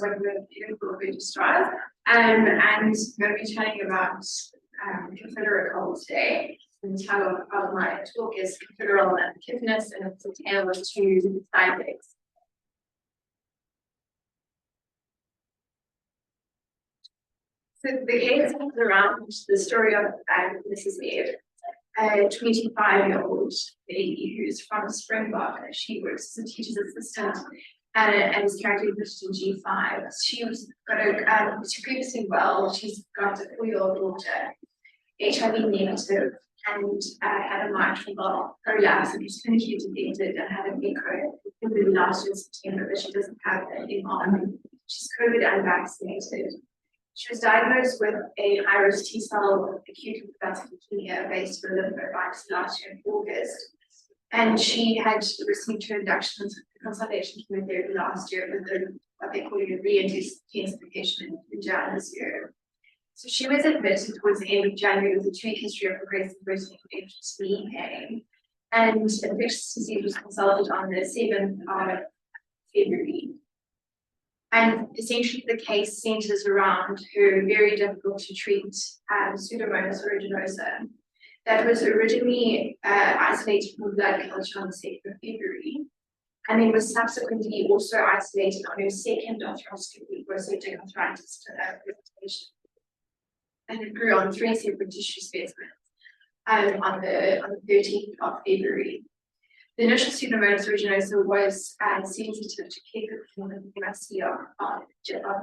one of the beautiful registrars, and I'm going to be telling about Cefiderocol today. And the title of my talk is Cefiderol and Kidneys, and it's a tale of two side effects. So the case is around the story of Mrs. Ed, a 25-year-old lady who's from Springbok. She works as a teacher's assistant and is currently admitted in G5. She's previously well. She's got a 4-year-old daughter, HIV negative, and had a mitral prolapse, and was clinically detected and had an echo in last year September, but she doesn't have anything on. She's COVID unvaccinated. She was diagnosed with a high-risk T-cell acute lymphocytic leukemia based on lymphocytes last year in August, and she had received her induction consolidation chemotherapy last year with what they call a re-intensification in January this year. So she was admitted towards the end of January with a 2-week history of progressive breast infectious knee pain, and infectious disease was consulted on the 7th of February. And essentially the case centers around her very difficult to treat Pseudomonas aeruginosa that was originally isolated from blood culture on the 2nd of February, and then was subsequently also isolated on her second arthroscopy for septic arthritis presentation. And it grew on 3 separate tissue specimens on the 13th of February. The initial Pseudomonas aeruginosa was sensitive to chemotherapy of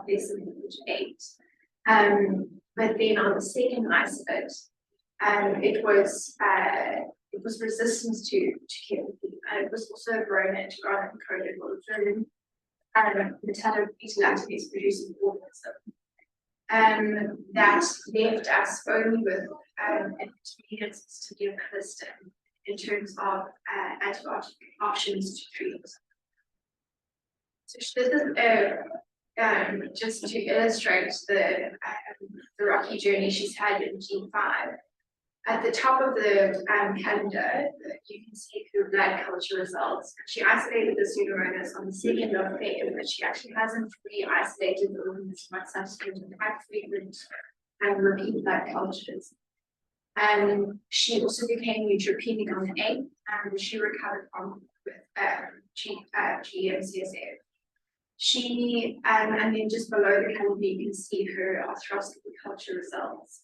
specimen 8. But then on the second isolate, it was resistant to chemotherapy, and it was also grown into encoded or metallo-beta-lactamase producing organism. That left us only with intermediate to give colistin in terms of antibiotic options to treat. So this is just to illustrate the rocky journey she's had in G5. At the top of the calendar, you can see her blood culture results. She isolated the Pseudomonas on the 2nd of February, but she actually hasn't re-isolated the organism by subsequent quite frequent and repeat blood cultures. She also became neutropenic on the 8th, and she recovered from with GM-CSF. She and then just below the calendar, you can see her arthroscopy culture results.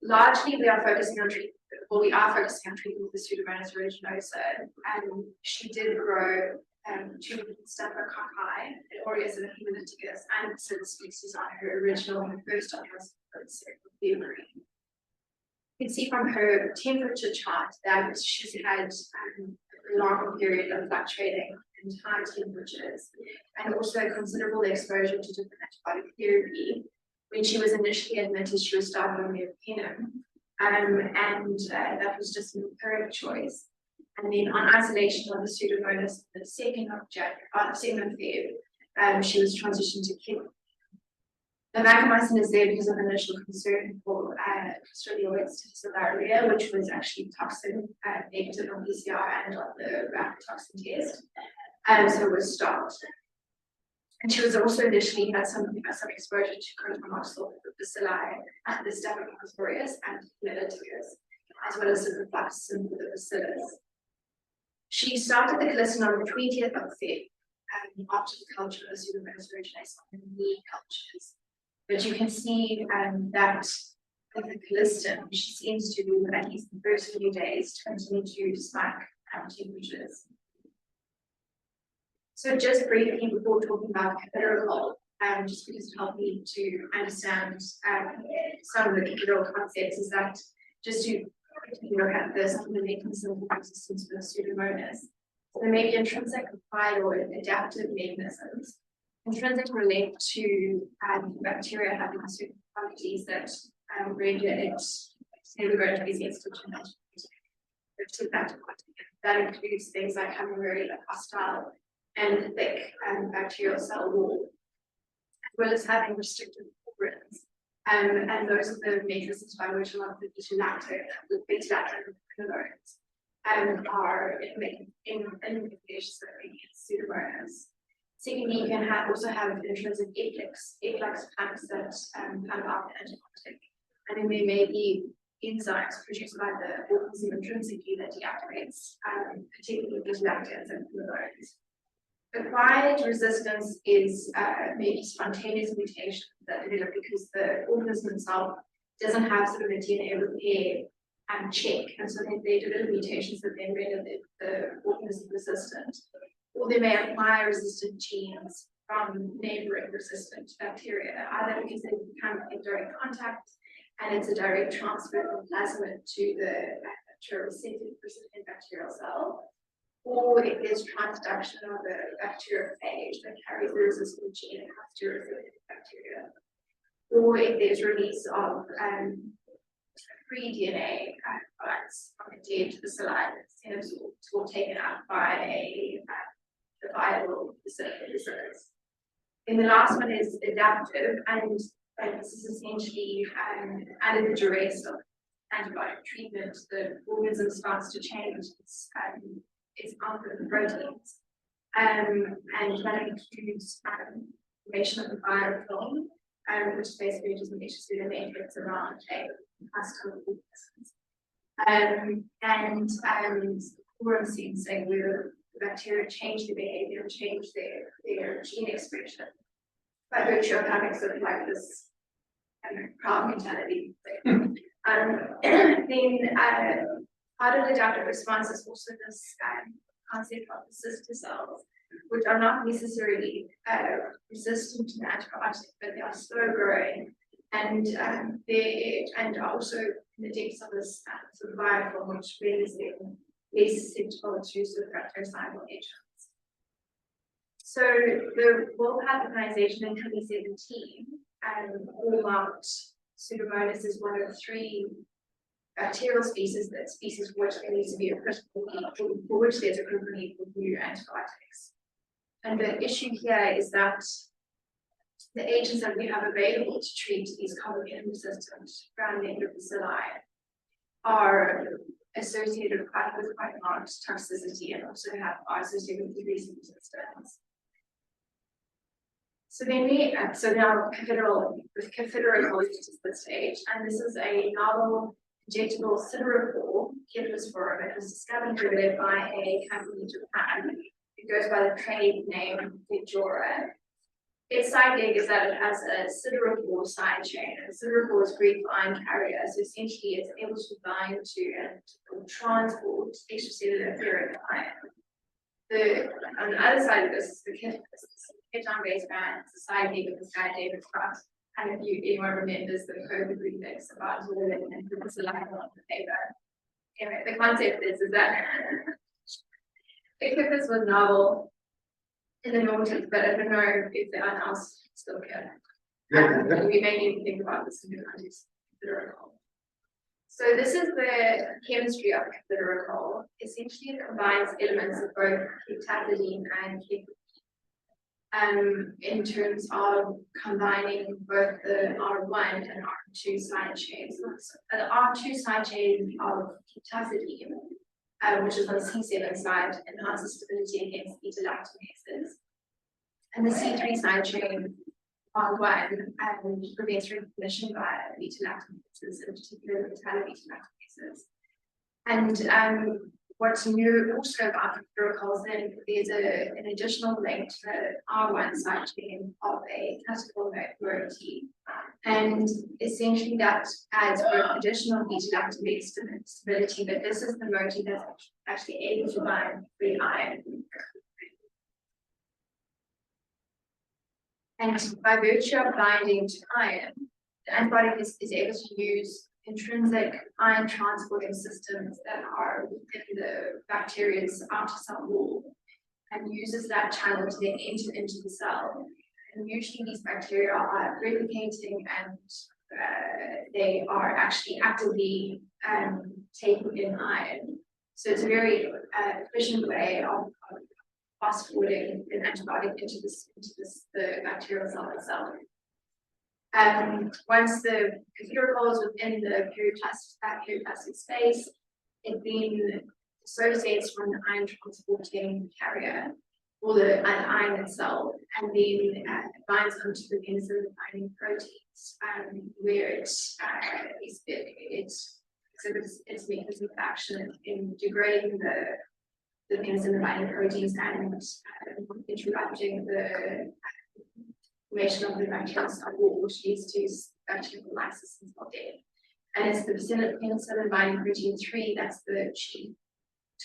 Largely, we are focusing on treatment. Well, we are focusing on treatment with the Pseudomonas aeruginosa, and she did grow 2 staphylococci, an aureus and a hemolyticus, and certain species on her original first arthroscopy of February. You can see from her temperature chart that she's had a long period of fluctuating and high temperatures, and also considerable exposure to different antibiotic therapy. When she was initially admitted, she was started on carbapenem, and that was just an empiric choice. And then on isolation of the Pseudomonas, the 2nd of February, she was transitioned to chemo. The vancomycin is there because of initial concern for Clostridial diarrhea, which was actually toxin negative on PCR and on the rapid toxin test, so it was stopped. And she was also initially had some exposure to chromosomal bacilli, the Staphylococcus aureus and hemolyticus, as well as ciprofloxacin for the bacillus. She started the colistin on the 20th of February after the culture of Pseudomonas aeruginosa on the knee cultures. But you can see that with the colistin, she seems to, at least the first few days, continue to spike temperatures. So just briefly before talking about Cefiderocol, just because it helped me to understand some of the Cefiderocol concepts, is that just to look at the supplement mechanism of resistance for the Pseudomonas. So there may be intrinsic, acquired, or adaptive mechanisms. Intrinsic relate to bacteria having certain properties that render it never going to be sensitive to that. That includes things like having very hostile and thick bacterial cell wall, as well as having restricted membranes. And those are the mechanisms by which a lot of the beta-lactam are in investigations against Pseudomonas. Secondly, you can also have intrinsic efflux pumps that pump out the antibiotic. And then there may be enzymes produced by the organism intrinsically that deactivates, particularly lactase and hormones. Acquired resistance is maybe spontaneous mutations that develop because the organism itself doesn't have sort of a DNA repair check, and so they develop mutations that then render the organism resistant. Or they may acquire resistant genes from neighboring resistant bacteria, either because they come in direct contact and it's a direct transfer from plasmid to the bacterioreceptor bacterial cell, or if there's transduction of a bacteriophage that carries the resistant gene and has to resist bacteria, or if there's release of free DNA products from the dead to the saliva and absorbed or taken up by a viable bacillus. And the last one is adaptive, and this is essentially under the duress of antibiotic treatment, the organism starts to change its alpha proteins, and that includes formation of the biofilm, which basically just makes sure the matrix around a custom organisms. And quorum sensing, where the bacteria change their behavior, change their gene expression by virtue of having sort of like this proud mentality. Then part of the adaptive response is also this concept of the sister cells, which are not necessarily resistant to antibiotic, but they are slow growing, and are also in the depths of this sort of biofilm, which renders them less susceptible to sort of bactericidal agents. So the World Health Organization in 2017 hallmarked Pseudomonas as one of 3 bacterial species for which there needs to be a critical need, for which there's a critical need for new antibiotics. And the issue here is that the agents that we have available to treat these carbapenem-resistant gram-negative bacilli are associated with quite marked toxicity and also are associated with decreasing resistance. So then now Cefiderocol is at this stage, and this is a novel injectable siderophore cephalosporin that was discovered and developed by a company in Japan. It goes by the trade name Cefiderocol. Its side gig is that it has a siderophore side chain, and siderophore is Greek for iron carrier, so essentially it's able to bind to and transport extracellular ferric iron. On the other side of this is the ketone-based band, it's the side gig of the Sky-David cross. And if anyone remembers the COVID remix about Zolan and the saliva on the paper. Anyway, the concept is that this was novel in the noughties, but I don't know if anyone else still care. We may need to think about this in the context of Cefiderocol. So this is the chemistry of Cefiderocol. Essentially, it combines elements of both ceftazidime and in terms of combining both the R1 and R2 side chains. The R2 side chain of ceftazidime, which is on the C7 side, enhances stability against beta-lactamases. And the C3 side chain, R1, prevents recognition by beta-lactamases, in particular beta-lactamases. And what's new also about Cefiderocol is that there's an additional link to the R1 side chain of a classical moiety. And essentially that adds both additional beta-lactamase stability, but this is the moiety that's actually able to bind free iron. And by virtue of binding to iron, the antibiotic is able to use intrinsic iron transporting systems that are within the bacteria's outer cell wall and uses that channel to then enter into the cell. And usually these bacteria are replicating and they are actually actively taking in iron. So it's a very efficient way of fast-forwarding an antibiotic into the bacterial cell itself. Once the Cefiderocol is within the periplastic space, it then dissociates from the iron transporting carrier or the iron itself, and then binds onto the penicillin binding proteins, where it exhibits its mechanism of action in degrading the penicillin binding proteins and interrupting the formation of the bacterial cell wall, which leads to bacterial lysis and cell death. And it's the penicillin binding protein 3 that's the chief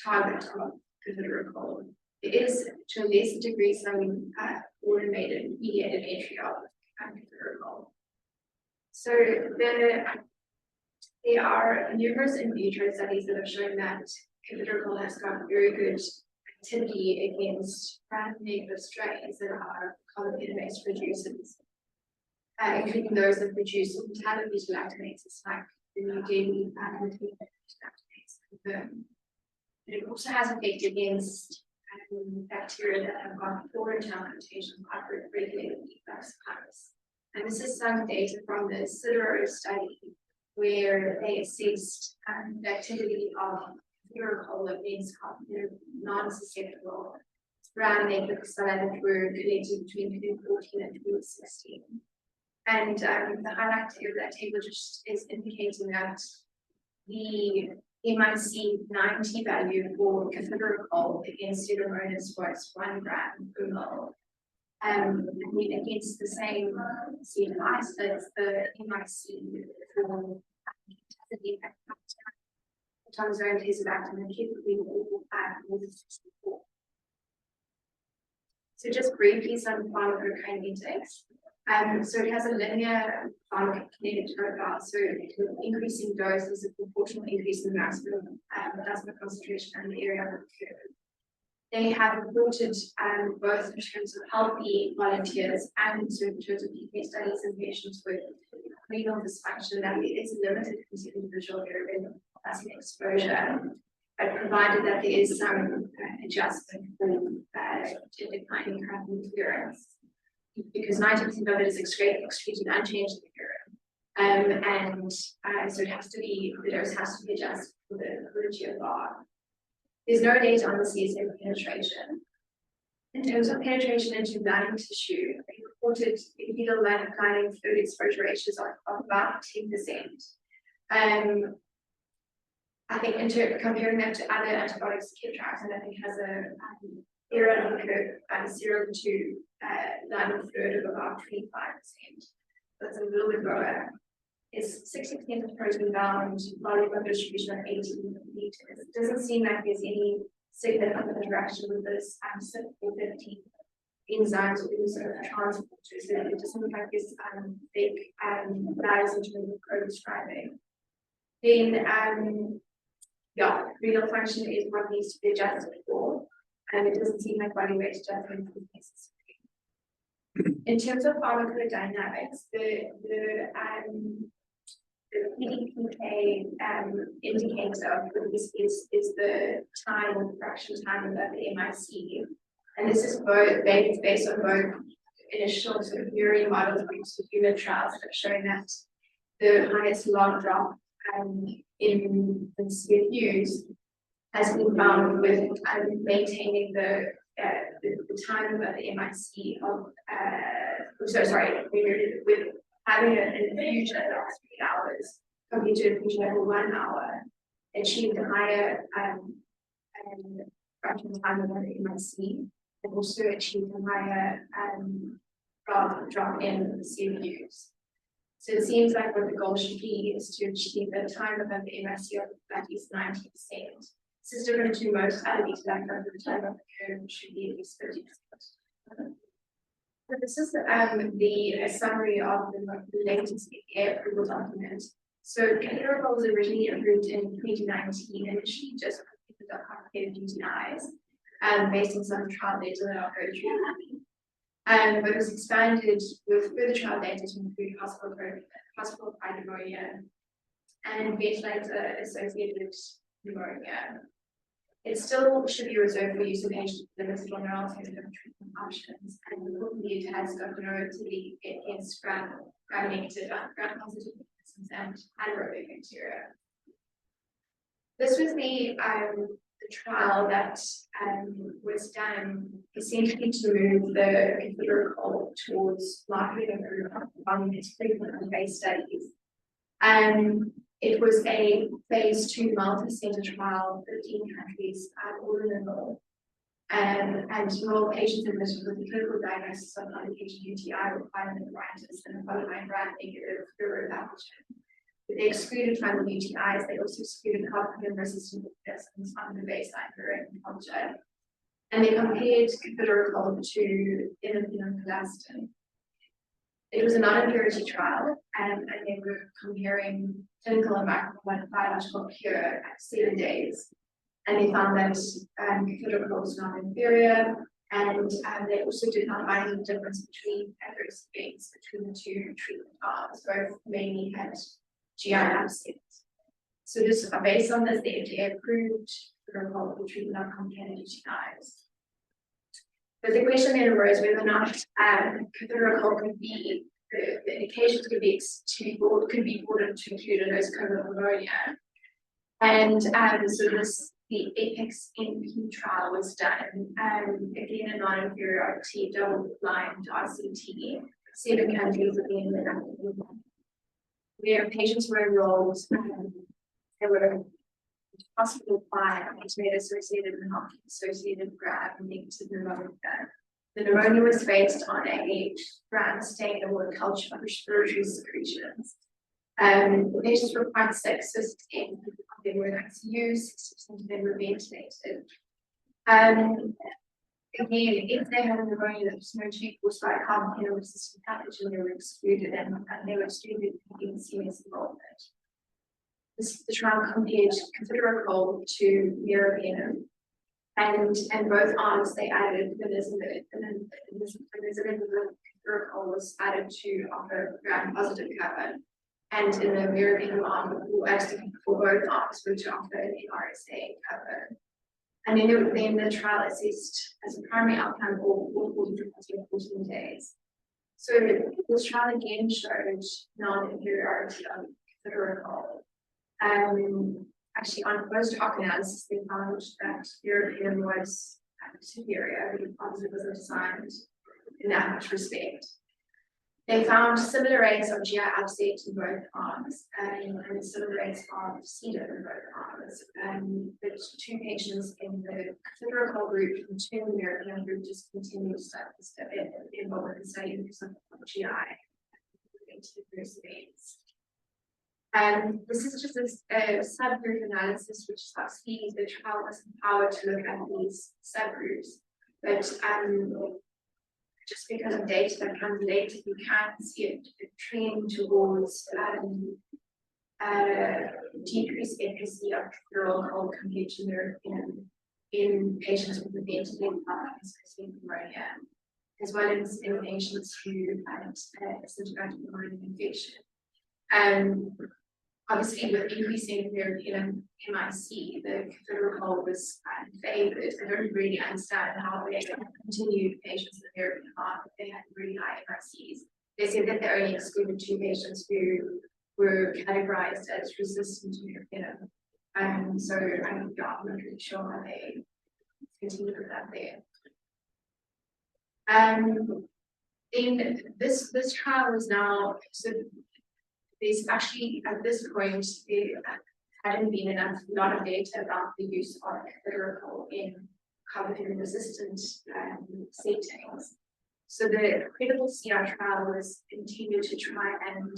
target of cefiderocol. It is, to a lesser degree, some automated mediated entry of cefiderocol. So there are numerous in vitro studies that have shown that cefiderocol has got very good activity against negative strains that are carbapenem-based producers, including those that produce metallo-beta-lactamases like the new daily beta-lactamase. It also has effect against bacteria that have got poor internal mutation regulated efflux virus. And this is some data from the Cefiderocol study where they assessed the activity of cefiderocol against non-susceptible brown negative saliva fluid collected between 2014 and 2016. And the highlight of that table just is indicating that the MIC 90 value for cefiderocol against Pseudomonas was 1 gram per ml. And against the same seed isolates, the MIC for the Tomzone Tazobactam typically will more than 64. So just briefly, some pharmacokinetics. So it has a linear pharmacokinetic profile. So increasing dose is a proportional increase in the maximum plasma concentration and the area of the curve. They have reported both in terms of healthy volunteers and in terms of PK studies in patients with renal dysfunction that it is limited to individual area of plasma exposure, but provided that there is some adjustment for declining creatinine clearance, because 90% of it is excreted unchanged in the urine. So it has to be, the dose has to be adjusted for the GFR. There's no data on the CSF penetration. In terms of penetration into lining tissue, they reported fetal lining fluid exposure ratios of about 10%. I think comparing that to other antibiotics, Kiptrax, I think has a area under the curve, serum to lining fluid of about 25%. That's a little bit lower. It's 60% of protein bound, volume of distribution of 18 liters. It doesn't seem like there's any significant interaction with this CYP15 enzymes or any sort of transporters. So it doesn't look like there's big values in terms of co-describing. Then, renal function is what needs to be adjusted for, and it doesn't seem like body weight adjustment is necessary. In terms of pharmacodynamics, the PDPK indicator for this is the fraction time of the MIC. And this is based on both initial sort of murine models and human trials that have shown that the highest log drop in CFUs has been found with maintaining the time of the MIC of with having an infusion that lasts 3 hours compared to an infusion every 1 hour, achieved a higher fraction time of the MIC, and also achieved a higher drop in the CFUs. So it seems like what the goal should be is to achieve a time above the MIC of at least 90%. This is different to most other beta-lactams, the time of the curve should be at least 30%. So this is the summary of the latest FDA approval document. So cefiderocol was originally approved in 2019, initially just for people that have complicated UTIs, based on some trial data that I'll go through. But it was expanded with further trial data to include hospital-acquired pneumonia and ventilator-associated pneumonia. It still should be reserved for use in patients with limited or no alternative treatment options, and it has got no activity against gram-negative, gram-positive organisms and anaerobic bacteria. This was the trial that was done essentially to move the Cefiderocol towards marketing approval from its preclinical-based studies. It was a phase 2 multi-center trial, 15 countries, all in the world. And enrolled patients admitted with a clinical diagnosis of complication UTI requiring arthritis and followed by gram-negative fluoride pathogen. They excluded from the UTIs, they also excluded carbapenem-resistant organisms on the baseline for culture. And they compared Cefiderocol to enterobacterales. It was a non-inferiority trial, and they were comparing clinical and biological cure at 7 days. And they found that Cefiderocol was not inferior, and they also did not find any difference between adverse events between the two treatment arms. Both mainly had GI absence. So this, based on this, the FDA approved Cefiderocol for treatment of complicated UTIs. But the question then arose whether or not Cefiderocol could be, the indications could be broadened to include a dose of pneumonia. And so the APEX NP trial was done, again a non-inferiority double-blind RCT, 7 countries again, where patients were enrolled, they were hospital by antibiotic-associated and associated gram-negative pneumonia. The pneumonia was based on a gram stain or culture of respiratory secretions. The patients were quite sick, so 60% of them were in ICU, 60% of them were ventilated. Again, if they had a pneumonia that was no due caused by a carbapenem-resistant pathogen, they were excluded and they were excluded in serious involvement. The trial compared Cefiderocol to meropenem, and both arms they added linezolid, and linezolid Cefiderocol was added to offer gram-positive cover, and in the meropenem arm, or actually for both arms, were to offer an RSA cover. And then the trial assessed as a primary outcome all 14 days. So this trial again showed non-inferiority of Cefiderocol. Actually, on post-hoc analysis, they found that meropenem was superior because it wasn't designed in that much respect. They found similar rates of GI upset in both arms and similar rates of CEDAR in both arms. But 2 patients in the Cefiderocol group and 2 in the meropenem group discontinued involvement in the study because of GI adverse events. This is just a subgroup analysis, which succeeds. The trial was empowered to look at these subgroups, but just because of data that comes later, you can see a trend towards decreased efficacy of Cefiderocol compared to meropenem in patients with ventilated pneumonia, as well as in patients who had symptomatic pneumonia infection. Obviously, with increasing meropenem MIC, the Cefiderocol was favored. I don't really understand how they continued patients with meropenem if they had really high MICs. They said that they only excluded 2 patients who were categorized as resistant to meropenem. So I'm not really sure how they continued with that there. In this trial was now, so there's actually, at this point, there hadn't been a lot of data about the use of Cefiderocol in carbapenem-resistant settings. So the credible CR trial was intended to try and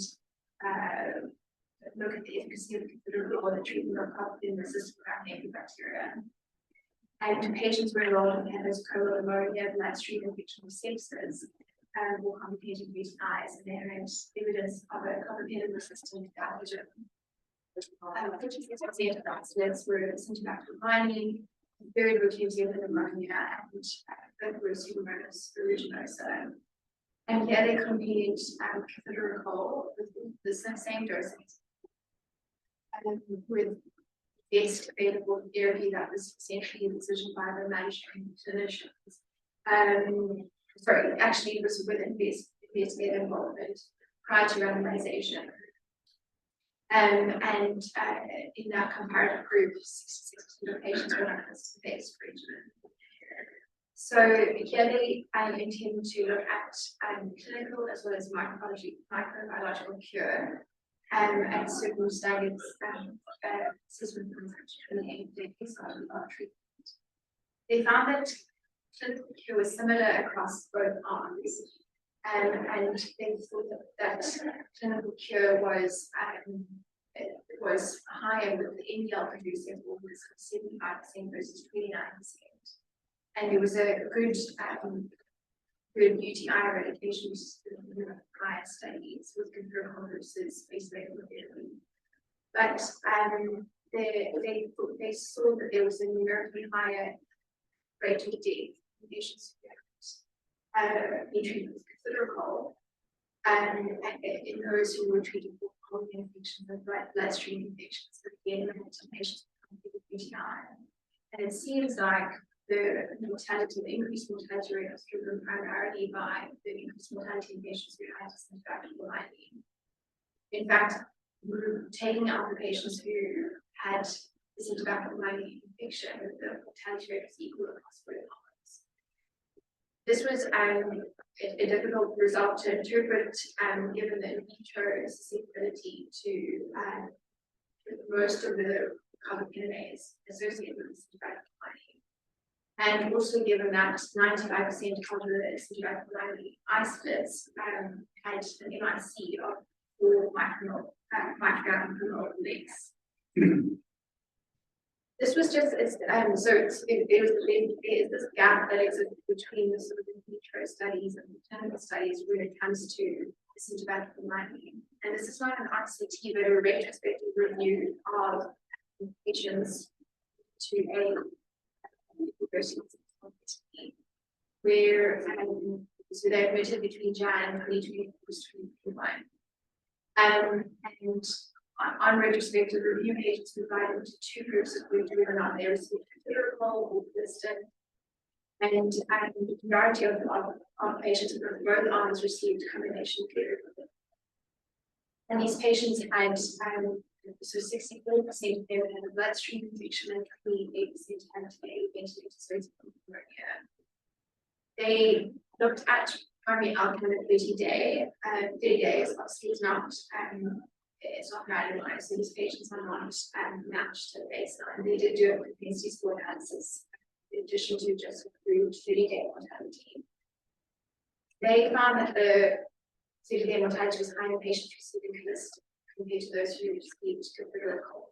look at the efficacy of Cefiderocol in the treatment of carbapenem-resistant gram-negative bacteria. And patients were enrolled in hepatic pneumonia, bloodstream infection, or sepsis, or complicated UTIs, and they had evidence of a carbapenem-resistant pathogen. 56% of abstinence were symptomatic lining, very routine of pneumonia, and that was pseudomonas aeruginosa. And here they compared Cefiderocol with the same dosing with best available therapy that was essentially a decision by the management clinicians. Sorry, actually it was with investigator involvement prior to randomization. In that comparative group, 66% of patients were on a based regimen. So here they intend to look at clinical as well as microbiological cure at certain studies assessment between the treatment. They found that clinical cure was similar across both arms, and they thought that clinical cure was higher with the NDL producing organs of 75% versus 29%. And there was a good UTI eradication in the prior studies with Cefiderocol versus base-level therapy. But they saw that there was a numerically higher rate of death in patients who were treated with Cefiderocol in those who were treated with pulmonary infections and bloodstream infections. But again, the patients with UTI. And it seems like the increased mortality rate was driven primarily by the increased mortality in patients who had Cefiderocol IV. In fact, taking out the patients who had Cefiderocol IV infection, the mortality rate was equal across both arms. This was a difficult result to interpret, given the in vitro susceptibility to most of the carbapenem-resistant associated with Cefiderocol IV. And also given that 95% of the Cefiderocol IV isolates had an MIC of 4 microgram per mole less. This was just there is this gap that exists between the sort of in vitro studies and the clinical studies when it comes to Cefiderocol IV. And this is not an RCT, but a retrospective review of patients to a where so they admitted between Jan 2020 and 2021. And on retrospective review, patients were divided into 2 groups of whether or not they received Cefiderocol or resistant. And the majority of patients in both arms received combination therapy. And these patients had so 64% of them had a bloodstream infection and 28% had a ventilator-associated pneumonia. They looked at primary outcome at 30 days. Obviously, it's not randomized, so these patients are not matched to baseline. They did do a propensity score analysis in addition to just approved 30-day mortality. They found that the 30-day mortality was higher in patients receiving Callisto compared to those who received Cefiderocol.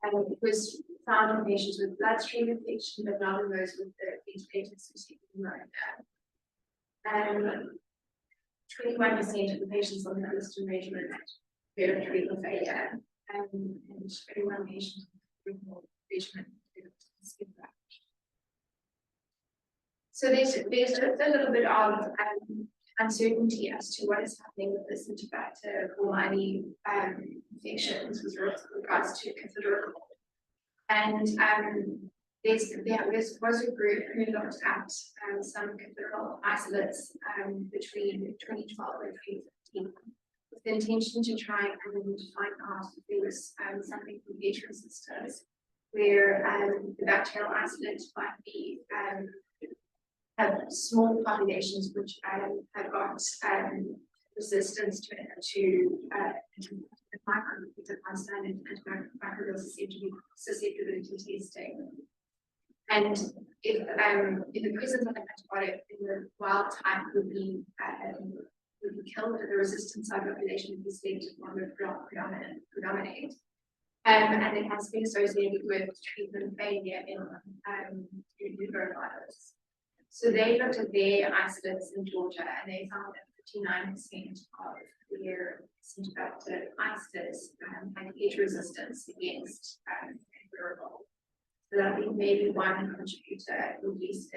It was found in patients with bloodstream infection, but not in those with the ventilator-associated pneumonia. 21% of the patients on the Callisto regimen had treatment failure, and 21 patients with the regimen did skip that. So there's just a little bit of uncertainty as to what is happening with the Cefiderocol IV infections with regards to Cefiderocol. And there was a group who looked at some Cefiderocol isolates between 2012 and 2015 with the intention to try and find out if there was something from pH resistance where the bacterial isolates might be have small populations which have got resistance to standard antimicrobial susceptibility testing. And if the presence of an antibiotic in the wild type would be killed, the resistant side population would be selected one would predominate. And it has been associated with treatment failure in norovirus. So they looked at their isolates in Georgia, and they found that 59% of their Cefiderocol isolates had pH resistance against Cefiderocol. So that would be maybe one contributor, at least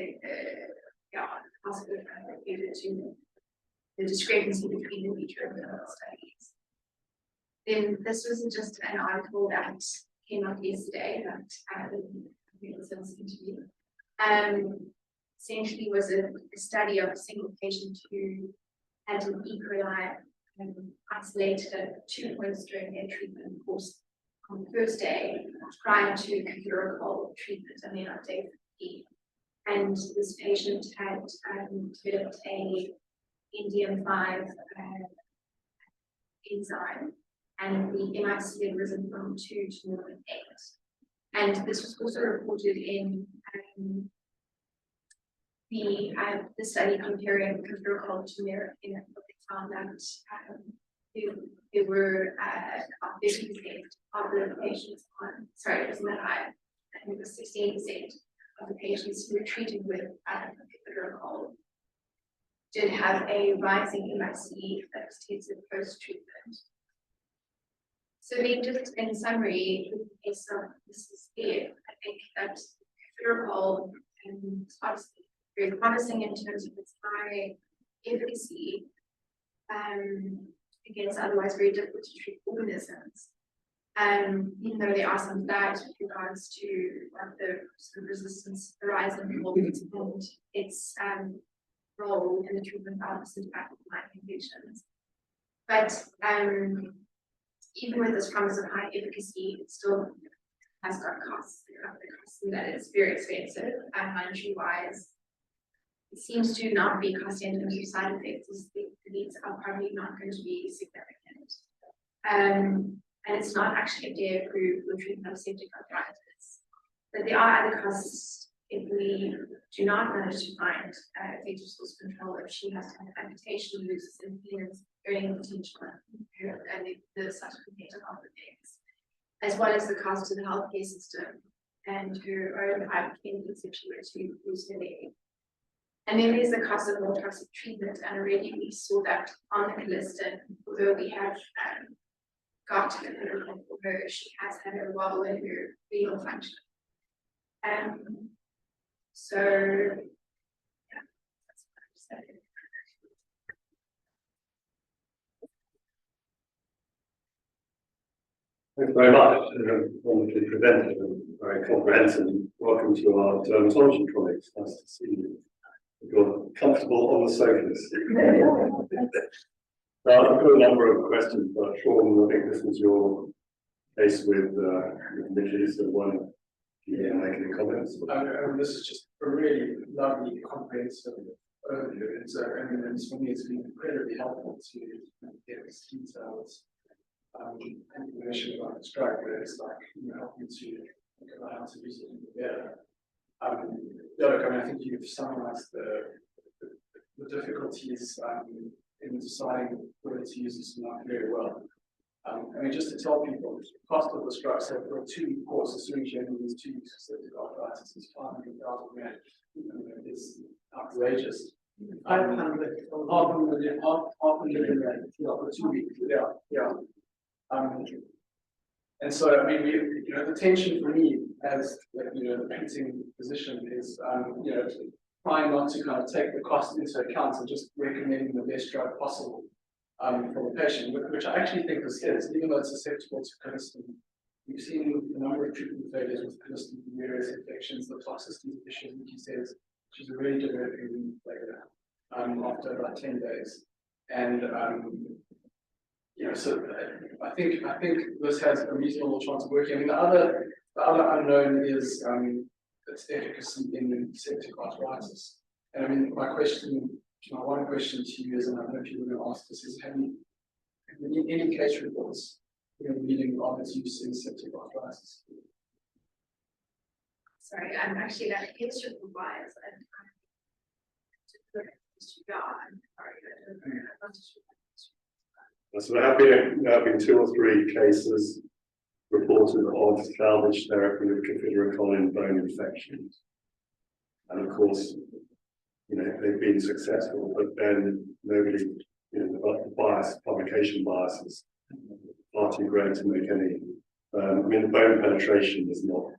possibly contributed to the discrepancy between the vitro and clinical studies. Then this was just an article that came up yesterday that I think was interview. Essentially was a study of a single patient who had an E. coli isolated at 2 points during their treatment course on the first day prior to cefiderocol treatment and then on day 15. And this patient had developed a NDM5 enzyme, and the MIC had risen from 2 to more than 8. And this was also reported in the study comparing cefiderocol to mirikizumab. They found that there were 50% of the patients on, sorry, it wasn't that high, I think it was 16% of the patients who were treated with cefiderocol did have a rising MIC that was tested post-treatment. So then just in summary, with the case of Mrs. Beard, I think that cefiderocol is obviously very promising in terms of its high efficacy against otherwise very difficult to treat organisms. Even though there are some flags with regards to the sort of resistance horizon and its role in the treatment of symptomatic infections. But even with this promise of high efficacy, it still has got costs. The cost of that is very expensive, monetary wise. It seems to not be cost in terms of side effects. These are probably not going to be significant. And it's not actually FDA approved for treatment of septic arthritis. But there are other costs if we do not manage to find fetal source control, if she has to have amputation, loses influence, earning potential, and the subsequent complications, as well as the cost to the healthcare system and her own private clinics if she were to lose her leg. And then there's the cost of more toxic treatment, and already we saw that on the colistin, although we have got to cefiderocol for her, she has had a wobble in her renal function. So, yeah, that's what I'm saying. Thanks very much. Wonderfully presented and very comprehensive. Welcome to our dermatology colleagues. Nice to see you. You're comfortable on the sofas. I've got a number of questions, but Sean, I think this was your case with Nikki, so why don't you make any comments? This is just a really lovely, comprehensive overview. And so, for me, it's been incredibly helpful to get these details information about this drug, but it's like, helping to think about how to use it better. Look, I think you've summarized the difficulties in deciding whether to use this or not very well. Just to tell people, the cost of this drug, so for a 2-week course, assuming she only needs 2 weeks of septic arthritis, is 500,000 rand. It's outrageous. 500, half a million rand for 2 weeks. Yeah. And so, the tension for me as the treating physician is, trying not to kind of take the cost into account and just recommending the best drug possible for the patient, which I actually think is even though it's susceptible to colistin. We've seen a number of treatment failures with colistin for various infections, the toxicity issues, which he says she's already developing failure after about 10 days. And so I think this has a reasonable chance of working. The other unknown is its efficacy in septic arthritis. And my one question to you is, and I don't know if you were going to ask this, is have you any case reports reading of its use in septic arthritis? Sorry, I'm actually that case report wise. So there have been 2 or 3 cases reported of salvage therapy with cefiderocol in bone infections, and of course, they've been successful, but then nobody, the publication bias is far too great to make any. The bone penetration is not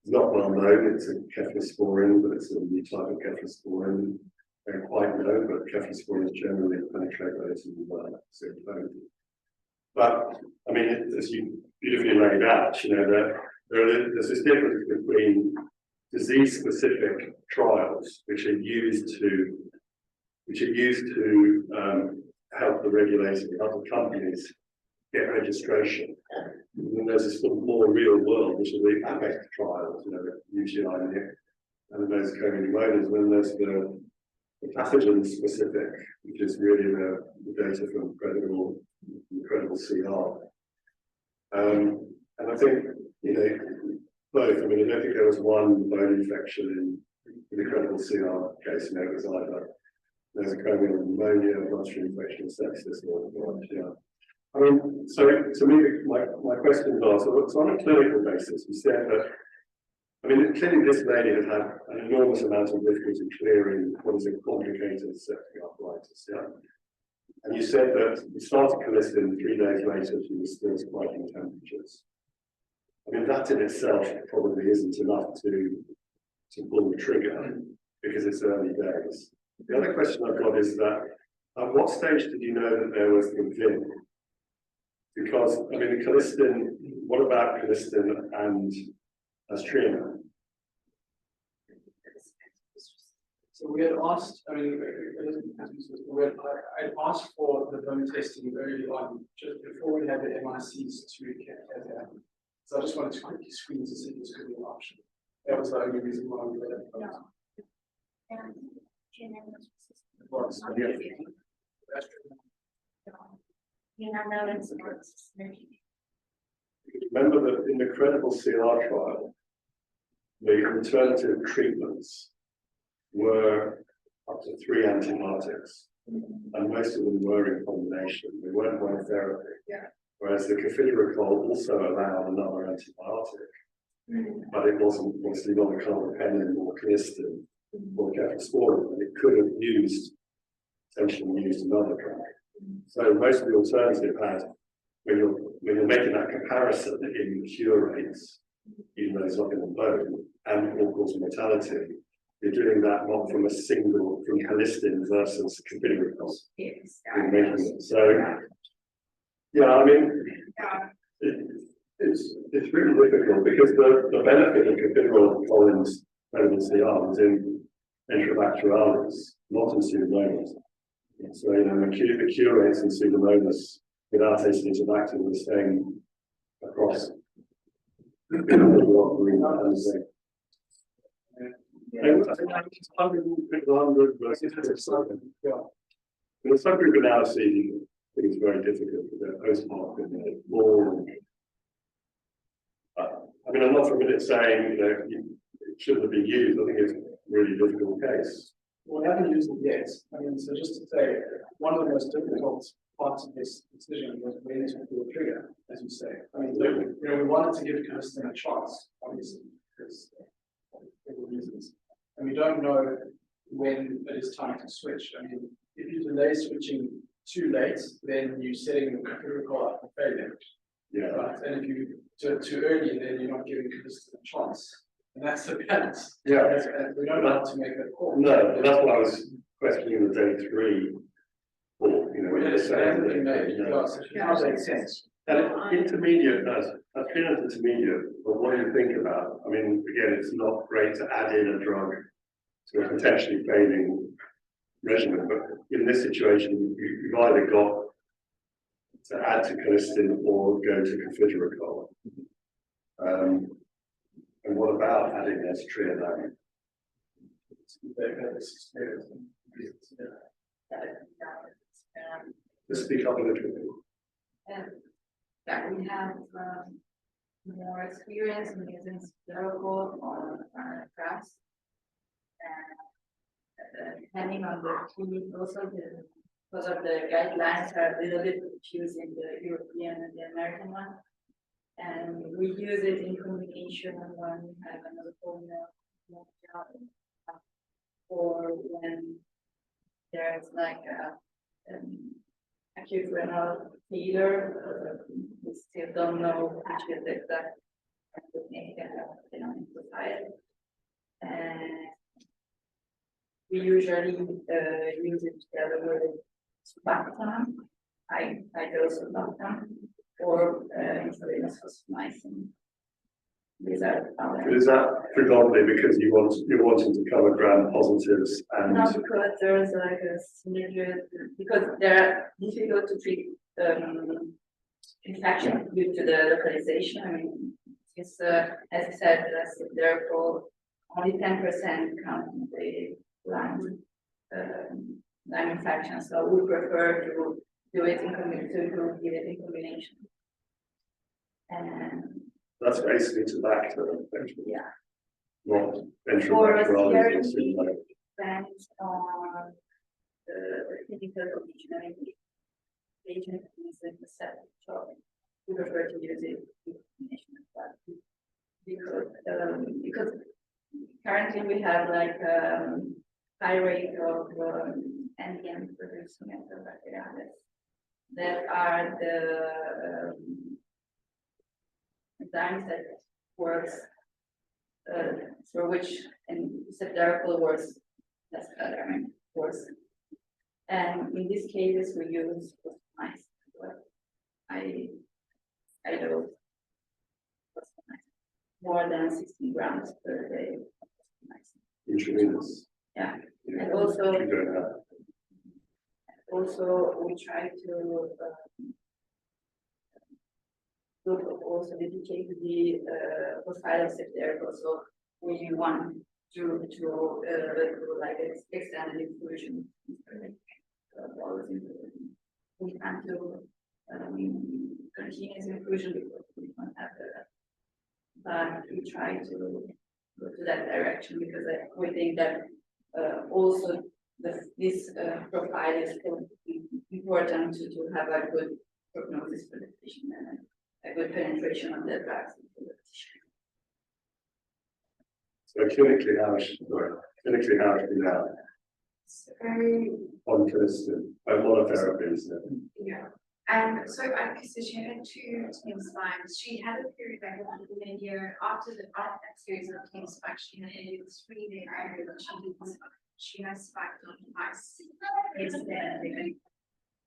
well known. It's a cephalosporin, but it's a new type of cephalosporin. They're quite low, but cephalosporins generally penetrate relatively well. But as you beautifully laid out, there's this difference between disease-specific trials, which are used to which are used to help the regulators, help the companies get registration. And then there's this sort of more real world, which are the ABEC trials, you know, the UTI and those pneumonias. And then there's the pathogen specific, which is really the data from incredible CR. And I think, you know, both. I mean, I don't think there was one bone infection in the incredible CR case. You know, it was either nosocomial pneumonia, bloodstream infection, sepsis, or yeah. I mean, so to me, my questions are, so on a clinical basis, you said that, I mean, clearly this lady has had an enormous amount of difficulty clearing what is a complicated septic arthritis, yeah? And you said that you started colistin 3 days later, she was still spiking temperatures. I mean, that in itself probably isn't enough to pull the trigger because it's early days. The other question I've got is that, at what stage did you know that there was the VIN? Because, I mean, the colistin, what about colistin and astrium? So we had asked, I mean, I asked for the bone testing early on, just before we had the MICs to get that. So I just wanted to quickly screen to see if this could be an option. That was the only reason why we did it. Remember that in the credible CR trial, the alternative treatments were up to 3 antibiotics, and most of them were in combination. They weren't monotherapy. Whereas the cefiderocol also allowed another antibiotic, but it wasn't obviously not a carbapenem or colistin or cephalosporin, and it could have potentially used another drug. So most of the alternative had, when you're making that comparison in cure rates, even though it's not in the bone, and of course mortality, you're doing that not from colistin versus cefiderocol. So, yeah, I mean, it's really difficult because the benefit of cefiderocol in credible CR was in enterobacterales, not in pseudomonas. So, you know, the cure rates in pseudomonas without Acinetobacter were the same across in the subgroup analysis, I think it's very difficult for the post-market more. I mean, I'm not for a minute saying, you know, it shouldn't have been used. I think it's a really difficult case. Well, we haven't used it yet. I mean, so just to say, one of the most difficult parts of this decision was when to pull the trigger, as you say. I mean, you know, we wanted to give colistin a chance, obviously, because of reasons. And we don't know when it is time to switch. I mean, if you delay switching too late, then you're setting the cefiderocol up for failure. Yeah. Right? And if you do it too early, then you're not giving colistin a chance. And that's the balance. Yeah. And we don't know how to make that call. No, but that's why I was questioning the day 3. Or, you know, when you're saying that makes sense. And intermediate does. That's been an intermediate, but what do you think about? I mean, again, it's not great to add in a drug to a potentially failing regimen, but in this situation, you've either got to add to colistin or go to cefiderocol. And what about adding estrianan? Just speak up a little bit. That we have more experience in using Cefiderocol on grass. And depending on the key, also because of the guidelines are a little bit confusing, the European and the American one. And we use it in combination when we have another formula or when there's like acute renal failure. We still don't know which is the exact inside. And we usually use it together with sulbactam, high dose sulbactam, or intravenous fosfomycin. these are our. Is that predominantly because you're wanting to cover gram positives and Not because there's like a synergy, because they're difficult to treat infection due to the localization. I mean, it's as I said, therefore only 10% come from the Lyme infection. So we prefer to do it in combination, to give it in combination. And that's basically tobacco. yeah. Not For enterobacterales or CRT, like depends on the clinical condition. I mean, the patient is in the set, so we prefer to use it in combination with that because currently we have like high rate of NDM producing enterobacterales that are the enzymes that works for which and Cefiderocol works less better, I mean, worse. And in these cases we use mice. I do more than 16 grams per day. intravenous. Yeah, Yeah. and also You don't have. we try to look also dedicate the profile of Cefiderocol. So we want to like extend the infusion. We can't do continuous infusion because we don't have that. But we try to go to that direction because we think that also this profile is important to have a good prognosis for the patient and a good penetration of the drugs into the tissue. So clinically, how should we now So, on Kilistin, monotherapy, isn't it? yeah. So she had 2 team spikes. She had a period back in a year after that series of team spikes. She had ended with 3-day period, but she has spiked on twice.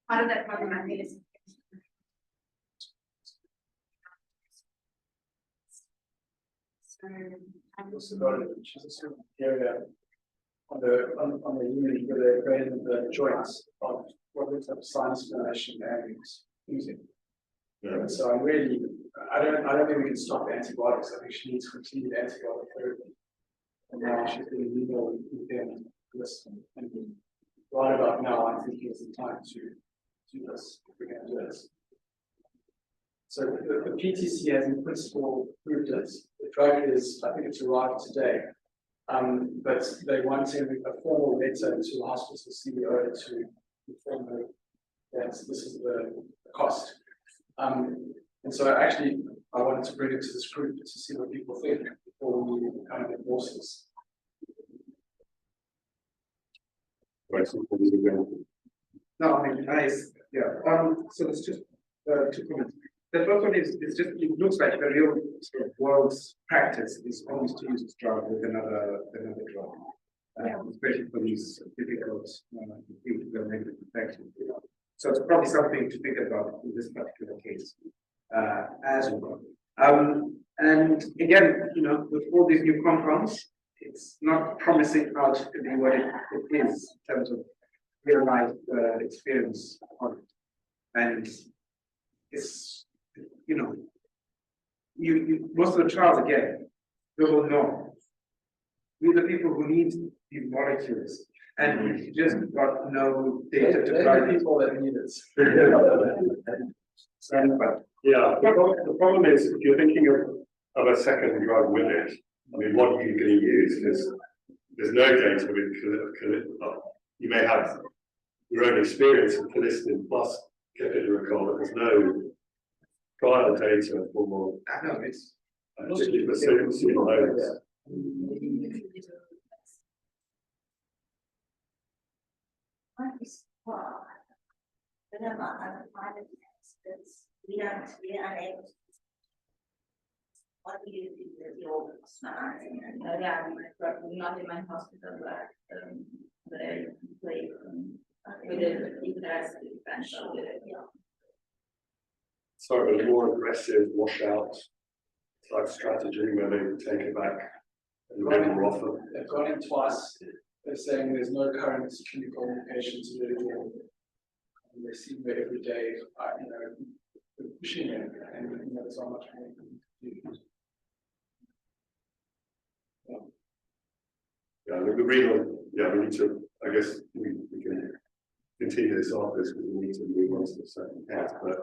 Part of that problem, I think, is so I've also got it, which is a sort of area on the unit where they're in the joints of what looks like sinus formation and using. Yeah. So I don't think we can stop antibiotics. I think she needs continued antibiotic therapy. And now she's being legal within this. And right about now, I think is the time to do this. If we're going to do this. So the PTC has in principle proved it. The drug is, I think it's arrived today. But they want to a formal letter to the hospital CEO to inform them that this is the cost. And so actually, I wanted to bring it to this group to see what people think before we kind of endorse this. Right, so what is it going? No, I mean, so there's just 2 comments. The first one is just it looks like the real sort of world's practice is always to use this drug with another drug, especially for these difficult negative infections. So it's probably something to think about in this particular case as well. And again, with all these new compounds, it's not promising out to be what it is in terms of real life experience on it. And it's, most of the trials again, we will know. We're the people who need these molecules, and we just got no data to try the people that need it. Yeah, the problem is if you're thinking of a second drug with it, I mean, what are you going to use? Because there's no data with you may have your own experience of Kilistin plus Cefiderocol, but there's no trial data for I know it's particularly for pseudomonas. Whenever I find an instance, we are unable to. What do you do with your smart? Yeah, not in my hospital, but they play with the interest eventually. So a more aggressive washout type strategy where they take it back a little more often? They've gone in twice, they're saying there's no current clinical indications to really do. And they see me every day, you know, pushing it, and you know, there's not much more you can do. Yeah, the real, yeah, we need to, I guess, we can continue this after this because we need to move on to the second case, but